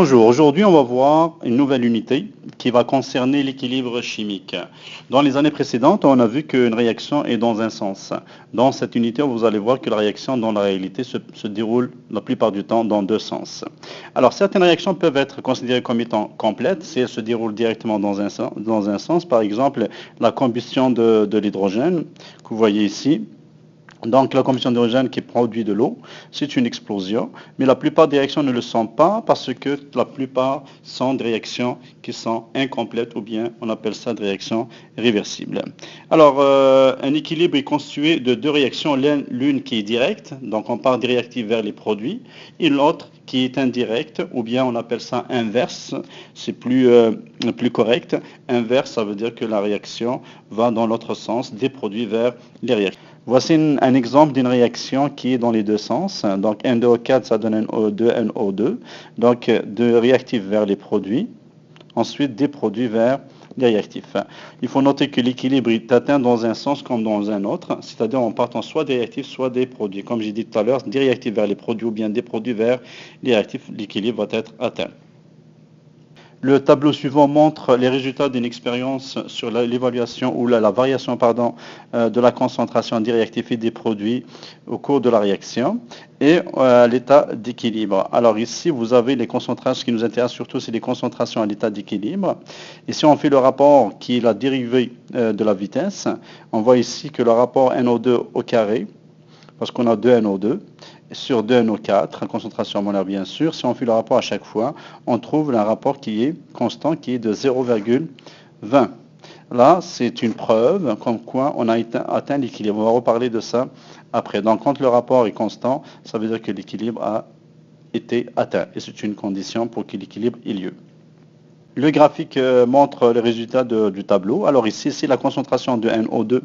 Bonjour, aujourd'hui on va voir une nouvelle unité qui va concerner l'équilibre chimique. Dans les années précédentes, on a vu qu'une réaction est dans un sens. Dans cette unité, vous allez voir que la réaction dans la réalité se déroule la plupart du temps dans deux sens. Alors certaines réactions peuvent être considérées comme étant complètes si elles se déroulent directement dans un sens. Par exemple, la combustion de l'hydrogène que vous voyez ici. Donc la combustion d'hydrogène qui produit de l'eau, c'est une explosion, mais la plupart des réactions ne le sont pas parce que la plupart sont des réactions qui sont incomplètes ou bien on appelle ça des réactions réversibles. Alors un équilibre est constitué de deux réactions, l'une qui est directe, donc on part des réactifs vers les produits, et l'autre qui est indirecte ou bien on appelle ça inverse, c'est plus correct. Inverse, ça veut dire que la réaction va dans l'autre sens, des produits vers les réactifs. Voici un exemple d'une réaction qui est dans les deux sens. Donc N2O4, ça donne NO2, NO2. Donc de réactifs vers les produits. Ensuite des produits vers les réactifs. Il faut noter que l'équilibre est atteint dans un sens comme dans un autre. C'est-à-dire en partant soit des réactifs, soit des produits. Comme j'ai dit tout à l'heure, des réactifs vers les produits ou bien des produits vers les réactifs, l'équilibre va être atteint. Le tableau suivant montre les résultats d'une expérience sur l'évaluation ou la variation de la concentration des réactifs et des produits au cours de la réaction et l'état d'équilibre. Alors ici, vous avez les concentrations, ce qui nous intéresse surtout, c'est les concentrations à l'état d'équilibre. Ici, on fait le rapport qui est la dérivée de la vitesse. On voit ici que le rapport NO2 au carré, parce qu'on a 2 NO2, sur 2 NO4, concentration molaire bien sûr, si on fait le rapport à chaque fois, on trouve un rapport qui est constant, qui est de 0,20. Là, c'est une preuve comme quoi on a atteint l'équilibre. On va reparler de ça après. Donc, quand le rapport est constant, ça veut dire que l'équilibre a été atteint. Et c'est une condition pour que l'équilibre ait lieu. Le graphique montre les résultats du tableau. Alors ici, c'est la concentration de NO2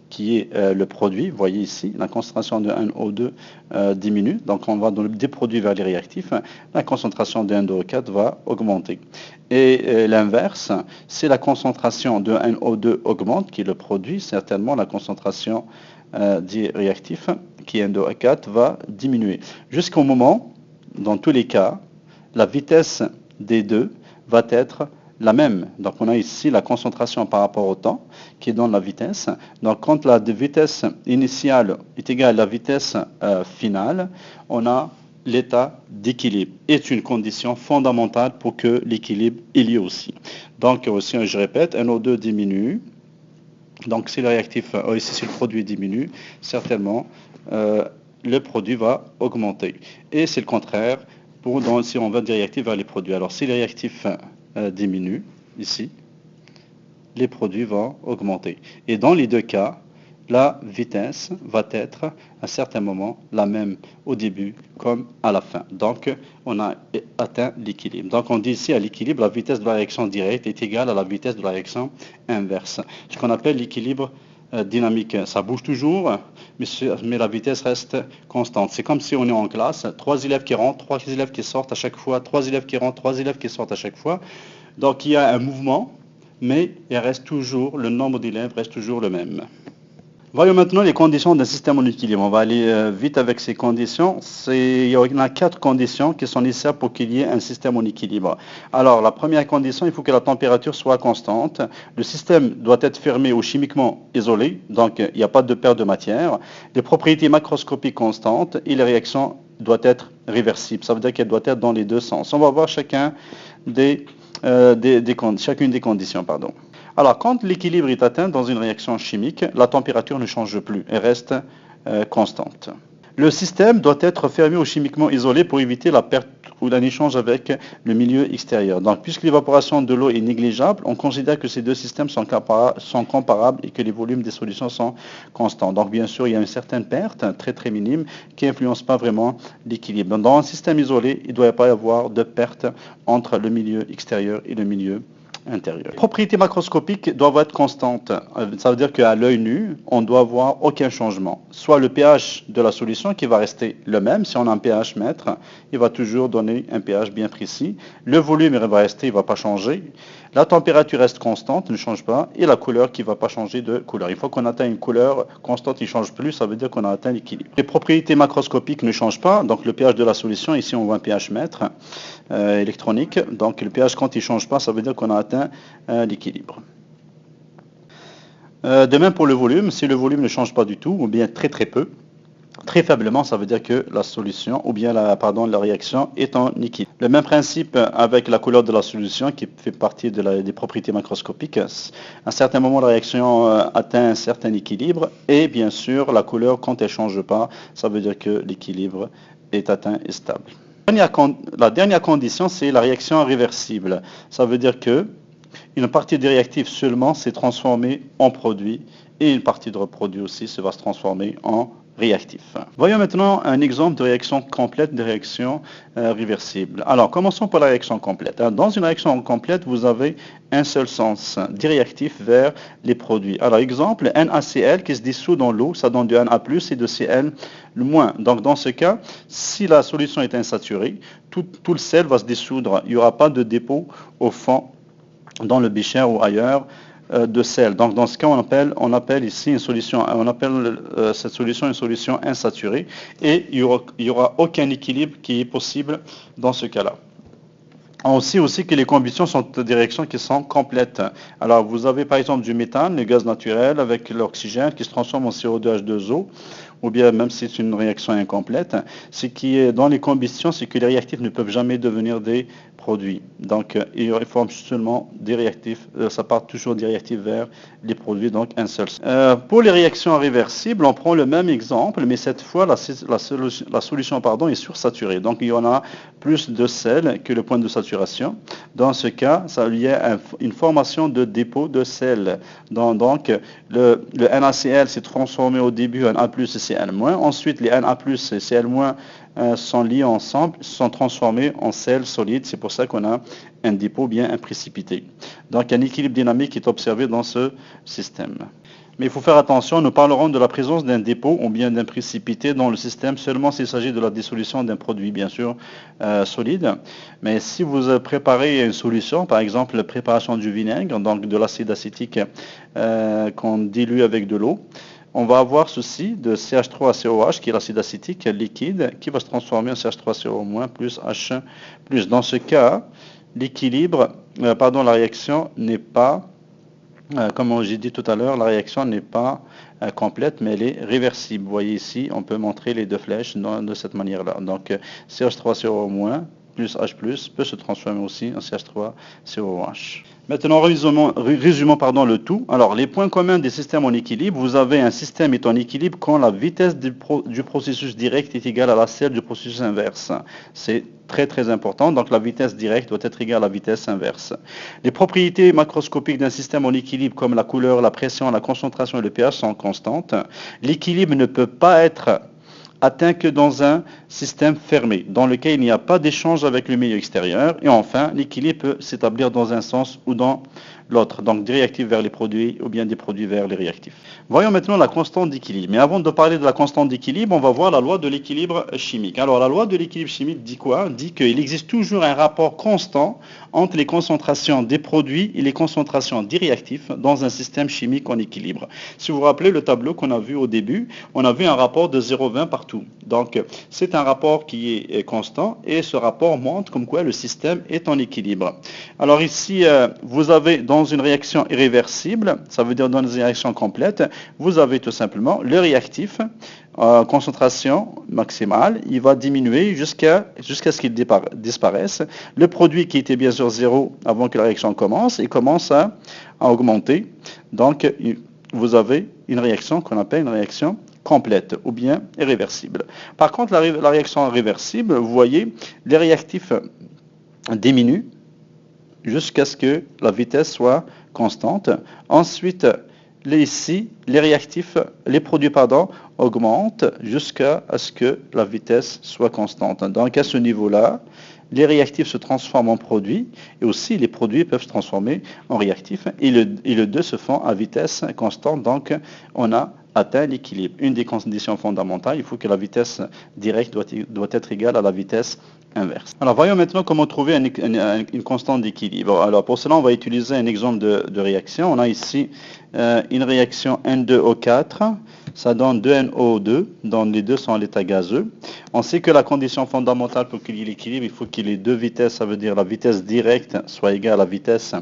qui est le produit. Vous voyez ici, la concentration de NO2 diminue. Donc on va des produits vers les réactifs. La concentration de N2O4 va augmenter. Et l'inverse, c'est la concentration de NO2 augmente, qui est le produit. Certainement, la concentration des réactifs, qui est N2O4, va diminuer. Jusqu'au moment, dans tous les cas, la vitesse des deux va être la même. Donc on a ici la concentration par rapport au temps qui est dans la vitesse. Donc quand la vitesse initiale est égale à la vitesse finale, on a l'état d'équilibre. C'est une condition fondamentale pour que l'équilibre ait lieu aussi. Donc aussi, je répète, NO2 diminue. Donc si le réactif, ici si le produit diminue, certainement le produit va augmenter. Et c'est le contraire si on va des réactifs vers les produits. Alors si les réactifs diminuent, ici, les produits vont augmenter. Et dans les deux cas, la vitesse va être à un certain moment la même au début comme à la fin. Donc, on a atteint l'équilibre. Donc, on dit ici à l'équilibre, la vitesse de la réaction directe est égale à la vitesse de la réaction inverse. Ce qu'on appelle l'équilibre dynamique. Ça bouge toujours, mais la vitesse reste constante. C'est comme si on est en classe, 3 élèves qui rentrent, 3 élèves qui sortent à chaque fois, 3 élèves qui rentrent, 3 élèves qui sortent à chaque fois. Donc il y a un mouvement, mais le nombre d'élèves reste toujours le même. Voyons maintenant les conditions d'un système en équilibre. On va aller vite avec ces conditions. Il y en a 4 conditions qui sont nécessaires pour qu'il y ait un système en équilibre. Alors, la première condition, il faut que la température soit constante. Le système doit être fermé ou chimiquement isolé, donc il n'y a pas de perte de matière. Les propriétés macroscopiques constantes et les réactions doivent être réversibles. Ça veut dire qu'elles doivent être dans les deux sens. On va voir chacune des conditions. Alors, quand l'équilibre est atteint dans une réaction chimique, la température ne change plus, elle reste constante. Le système doit être fermé ou chimiquement isolé pour éviter la perte ou un échange avec le milieu extérieur. Donc, puisque l'évaporation de l'eau est négligeable, on considère que ces deux systèmes sont comparables et que les volumes des solutions sont constants. Donc, bien sûr, il y a une certaine perte, très très minime, qui n'influence pas vraiment l'équilibre. Dans un système isolé, il ne doit pas y avoir de perte entre le milieu extérieur et le milieu intérieur. Les propriétés macroscopiques doivent être constantes. Ça veut dire qu'à l'œil nu, on ne doit voir aucun changement. Soit le pH de la solution qui va rester le même. Si on a un pH mètre, il va toujours donner un pH bien précis. Le volume il va rester, il ne va pas changer. La température reste constante, ne change pas, et la couleur qui ne va pas changer de couleur. Une fois qu'on atteint une couleur constante qui ne change plus, ça veut dire qu'on a atteint l'équilibre. Les propriétés macroscopiques ne changent pas, donc le pH de la solution, ici on voit un pH mètre électronique, donc le pH quand il ne change pas, ça veut dire qu'on a atteint l'équilibre. De même pour le volume, si le volume ne change pas du tout, ou bien très très peu, très faiblement, ça veut dire que la solution, ou bien la réaction est en liquide. Le même principe avec la couleur de la solution qui fait partie des propriétés macroscopiques. À un certain moment, la réaction atteint un certain équilibre et bien sûr, la couleur, quand elle ne change pas, ça veut dire que l'équilibre est atteint et stable. La dernière condition, c'est la réaction réversible. Ça veut dire que une partie des réactifs seulement s'est transformée en produit et une partie de produit aussi va se transformer en réactif. Voyons maintenant un exemple de réaction complète, de réaction réversible. Alors, commençons par la réaction complète. Dans une réaction complète, vous avez un seul sens, des réactifs vers les produits. Alors, exemple, NaCl qui se dissout dans l'eau, ça donne du Na+, et de Cl le moins. Donc, dans ce cas, si la solution est insaturée, tout le sel va se dissoudre. Il n'y aura pas de dépôt au fond dans le bécher ou ailleurs de sel. Donc dans ce cas, on appelle ici une solution, on appelle cette solution une solution insaturée et il y aura aucun équilibre qui est possible dans ce cas-là. On sait aussi que les combustions sont des réactions qui sont complètes. Alors vous avez par exemple du méthane, le gaz naturel avec l'oxygène qui se transforme en CO2H2O, ou bien même si c'est une réaction incomplète. Ce qui est dans les combustions, c'est que les réactifs ne peuvent jamais devenir des produits. Donc ils forment seulement des réactifs, ça part toujours des réactifs vers les produits, donc un seul. Pour les réactions réversibles, on prend le même exemple, mais cette fois la solution est sursaturée. Donc il y en a plus de sel que le point de saturation. Dans ce cas, ça y a une formation de dépôt de sel. Donc le NaCl s'est transformé au début en Na+, et Cl-. Ensuite, les Na+, et Cl- sont liés ensemble, sont transformés en sel solide. C'est pour ça qu'on a un dépôt bien précipité. Donc un équilibre dynamique est observé dans ce système. Mais il faut faire attention, nous parlerons de la présence d'un dépôt ou bien d'un précipité dans le système seulement s'il s'agit de la dissolution d'un produit, bien sûr, solide. Mais si vous préparez une solution, par exemple la préparation du vinaigre, donc de l'acide acétique qu'on dilue avec de l'eau, on va avoir ceci de CH3COH, qui est l'acide acétique liquide, qui va se transformer en CH3CO- plus H+. Dans ce cas, la réaction n'est pas, comme j'ai dit tout à l'heure, la réaction n'est pas complète, mais elle est réversible. Vous voyez ici, on peut montrer les deux flèches de cette manière-là. Donc, CH3CO- plus H+, peut se transformer aussi en CH3COH. Maintenant, résumons le tout. Alors, les points communs des systèmes en équilibre, vous avez un système est en équilibre quand la vitesse du processus direct est égale à celle du processus inverse. C'est très très important, donc la vitesse directe doit être égale à la vitesse inverse. Les propriétés macroscopiques d'un système en équilibre comme la couleur, la pression, la concentration et le pH sont constantes. L'équilibre ne peut pas être atteint que dans un système fermé, dans lequel il n'y a pas d'échange avec le milieu extérieur. Et enfin, l'équilibre peut s'établir dans un sens ou dans l'autre, donc des réactifs vers les produits ou bien des produits vers les réactifs. Voyons maintenant la constante d'équilibre. Mais avant de parler de la constante d'équilibre, on va voir la loi de l'équilibre chimique. Alors la loi de l'équilibre chimique dit quoi? Dit qu'il existe toujours un rapport constant entre les concentrations des produits et les concentrations des réactifs dans un système chimique en équilibre. Si vous vous rappelez le tableau qu'on a vu au début, on a vu un rapport de 0,20 partout. Donc c'est un rapport qui est constant et ce rapport montre comme quoi le système est en équilibre. Alors ici, vous avez dans une réaction irréversible, ça veut dire dans une réaction complète, vous avez tout simplement le réactif, concentration maximale, il va diminuer jusqu'à ce qu'il disparaisse. Le produit qui était bien sûr 0 avant que la réaction commence, il commence à augmenter. Donc vous avez une réaction qu'on appelle une réaction complète ou bien irréversible. Par contre, la réaction réversible, vous voyez, les réactifs diminuent jusqu'à ce que la vitesse soit constante. Ensuite, les produits augmentent jusqu'à ce que la vitesse soit constante. Donc à ce niveau-là, les réactifs se transforment en produits et aussi les produits peuvent se transformer en réactifs et les deux se font à vitesse constante. Donc on a atteint l'équilibre. Une des conditions fondamentales, il faut que la vitesse directe doit être égale à la vitesse inverse. Alors voyons maintenant comment trouver une constante d'équilibre. Alors pour cela, on va utiliser un exemple de réaction. On a ici une réaction N2O4, ça donne 2NO2, dont les deux sont à l'état gazeux. On sait que la condition fondamentale pour qu'il y ait l'équilibre, il faut qu'il y ait deux vitesses, ça veut dire la vitesse directe soit égale à la vitesse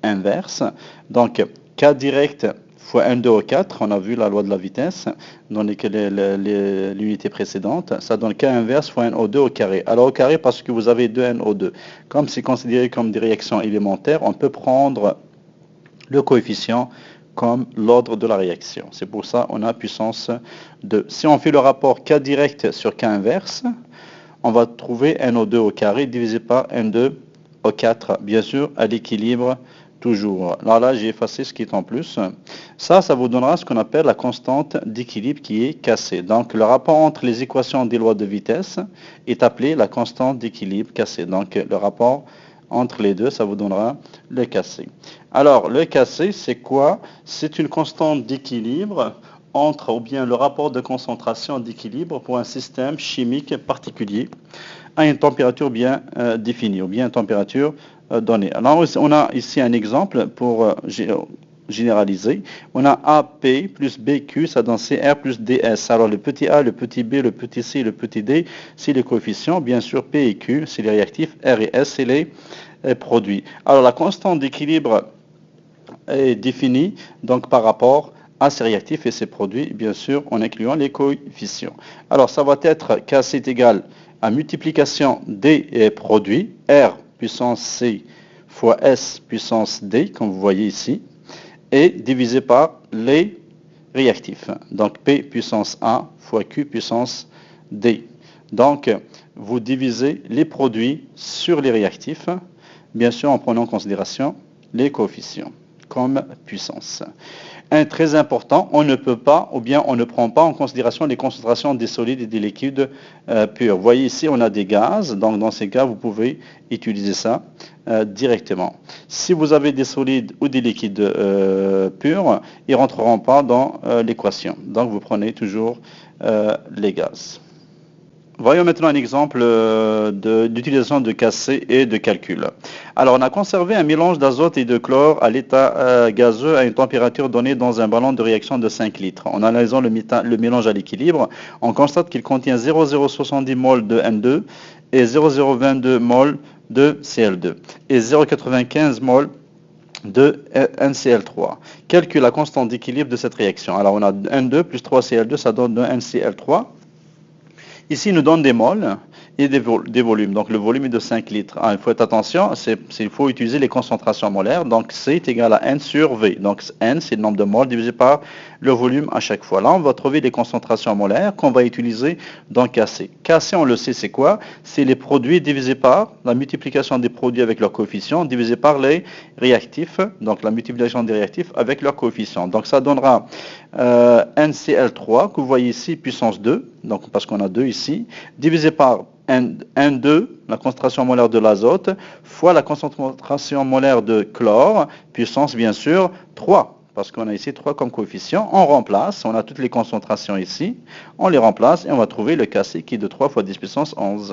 inverse. Donc K direct fois N2O4, on a vu la loi de la vitesse dans l'unité précédente, ça donne K inverse fois NO2 au carré. Alors au carré parce que vous avez 2NO2. Comme c'est considéré comme des réactions élémentaires, on peut prendre le coefficient comme l'ordre de la réaction. C'est pour ça qu'on a puissance 2. Si on fait le rapport K direct sur K inverse, on va trouver NO2 au carré divisé par N2 au 4, bien sûr à l'équilibre toujours. Alors là, j'ai effacé ce qui est en plus. Ça vous donnera ce qu'on appelle la constante d'équilibre qui est cassée. Donc le rapport entre les équations des lois de vitesse est appelé la constante d'équilibre cassée. Donc le rapport entre les deux, ça vous donnera le cassé. Alors le cassé, c'est quoi? C'est une constante d'équilibre entre, ou bien le rapport de concentration d'équilibre pour un système chimique particulier à une température bien définie, ou bien une température donnée. Alors on a ici un exemple pour généraliser. On a AP plus BQ, ça donne CR plus DS. Alors le petit A, le petit B, le petit C, le petit D, c'est les coefficients. Bien sûr, P et Q, c'est les réactifs. R et S, c'est les produits. Alors la constante d'équilibre est définie donc par rapport à ces réactifs et ces produits, bien sûr, en incluant les coefficients. Alors ça va être Kc est égal à multiplication des produits, R puissance C fois S puissance D, comme vous voyez ici, et divisé par les réactifs. Donc P puissance A fois Q puissance D. Donc vous divisez les produits sur les réactifs, bien sûr en prenant en considération les coefficients comme puissance. Un très important, on ne peut pas, ou bien on ne prend pas en considération les concentrations des solides et des liquides purs. Vous voyez ici, on a des gaz, donc dans ces cas, vous pouvez utiliser ça directement. Si vous avez des solides ou des liquides purs, ils ne rentreront pas dans l'équation. Donc vous prenez toujours les gaz. Voyons maintenant un exemple d'utilisation de Kc et de calcul. Alors, on a conservé un mélange d'azote et de chlore à l'état gazeux à une température donnée dans un ballon de réaction de 5 litres. En analysant le mélange à l'équilibre, on constate qu'il contient 0,070 mol de N2 et 0,022 mol de Cl2 et 0,95 mol de NCl3. Calcule la constante d'équilibre de cette réaction. Alors, on a N2 plus 3Cl2, ça donne 2 NCl3. Ici, il nous donne des moles et des volumes. Donc, le volume est de 5 litres. Il faut être attention, il faut utiliser les concentrations molaires. Donc, C est égal à N sur V. Donc, N, c'est le nombre de moles divisé par le volume à chaque fois. Là, on va trouver les concentrations molaires qu'on va utiliser dans Kc. Kc, on le sait, c'est quoi? C'est les produits divisés par la multiplication des produits avec leurs coefficients divisé par les réactifs. Donc, la multiplication des réactifs avec leurs coefficients. Donc, ça donnera NCl3, que vous voyez ici, puissance 2. Donc, parce qu'on a 2 ici, divisé par N2, la concentration molaire de l'azote, fois la concentration molaire de chlore, puissance bien sûr 3, parce qu'on a ici 3 comme coefficient. On remplace, on a toutes les concentrations ici, on les remplace et on va trouver le Kc qui est de 3 fois 10 puissance 11.